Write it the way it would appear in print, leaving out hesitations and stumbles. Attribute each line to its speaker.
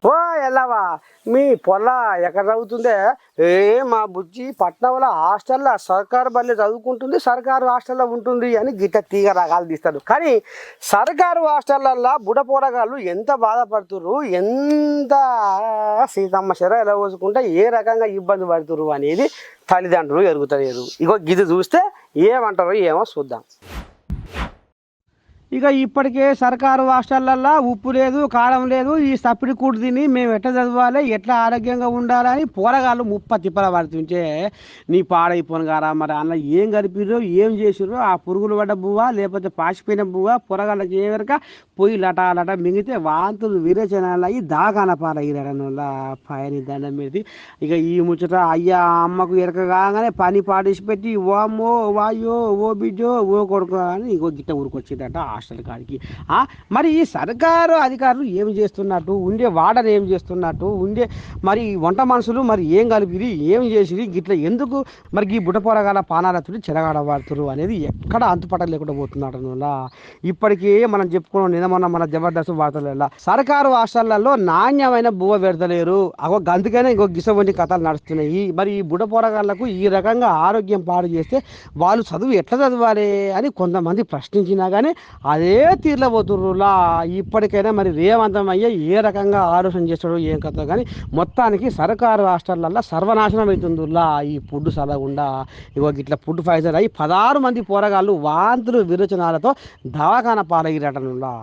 Speaker 1: ఓ ఎల్లవా మీ పొల్ల ఎక్కడ చదువుతుందే? మా బుజ్జి పట్నంలో హాస్టల్లో సర్కారు బల్లె చదువుకుంటుంది, సర్కారు హాస్టల్లో ఉంటుంది అని గిట్ట తీగ రకాలు తీస్తాడు. కానీ సర్కారు హాస్టళ్ళల్లో బుడపోరగాళ్ళు ఎంత బాధపడుతుర్రు, ఎంత సీతమ్మ శర ఎలా పోసుకుంటే ఏ రకంగా ఇబ్బంది పడుతుర్రు అనేది తల్లిదండ్రులు ఎరుగుతలేరు. ఇగో గిది చూస్తే ఏమంటారో ఏమో చూద్దాం. ఇక ఇప్పటికే సర్కారు హాస్టళ్ళల్లో ఉప్పు లేదు, కారం లేదు, ఈ సప్పిడి కూడు తిని మేము ఎట్లా చదవాలి, ఎట్లా ఆరోగ్యంగా ఉండాలని పోరగాళ్ళు తిప్పల పడుతుంటే నీ పాడైపోను గారా. మరి అందులో ఏం కలిపిర్రో ఏం చేసిర్రో, ఆ పురుగులు పడ్డ బువ్వ లేకపోతే పాసిపోయిన బువ్వ పొరగాళ్ళకి ఏమరక పోయి లట మింగితే వాంతులు విరేచనాలు అయ్యి దాకాన పాలయ్యారనోళ్ళ పైన దండం పెడితే ఇక ఈ ముచ్చట అయ్యా అమ్మకు ఎరక కాగానే పని పాడేసి పెట్టి ఓ అమ్మో వాయో ఓ బిడ్డో ఓ కొడుకు అని ఇంకో గిట్ట ఊరికొచ్చిందట హాస్టల్ కాడికి. మరి ఈ సర్కారు అధికారులు ఏమి చేస్తున్నట్టు, ఉండే వాడని ఏం చేస్తున్నట్టు, ఉండే మరి వంట మనుషులు మరి ఏం కలిపిరి, ఏం చేసిరి, గిట్ల ఎందుకు మరి ఈ బుట్టపోరగాల పానాలతుడి చెరగాడబడుతురు అనేది ఎక్కడ అంతుపట్ట లేకుండా పోతున్నాడు. ఇప్పటికే మనం చెప్పుకున్నాం నిన్న మొన్న మన జబర్దస్త్ వార్తలలో సర్కారు హాస్టళ్లలో నాణ్యమైన బువ్వ పెడతలేరు. అగో గందుకైనా ఇంకో గిసవంటి కథలు నడుస్తున్నాయి. మరి ఈ బుడపోరగాళ్లకు ఈ రకంగా ఆరోగ్యం పాడు చేస్తే వాళ్ళు చదువు ఎట్లా చదవాలి అని కొంతమంది ప్రశ్నించినా కానీ అదే తీర్లో పోతుర్రులా. ఇప్పటికైనా మరి రేవంతం అయ్యే ఏ రకంగా ఆలోచన చేస్తాడో ఏం కథ కానీ మొత్తానికి సర్కారు హాస్టళ్లలో సర్వనాశనం అవుతుందిలా ఈ ఫుడ్ సలగుండా. ఇగో ఇట్లా ఫుడ్ పాయిజన్ అయ్యి 16 మంది పోరగాళ్ళు వాంతులు విరోచనాలతో దవాఖాన పాలయ్యారటనులా.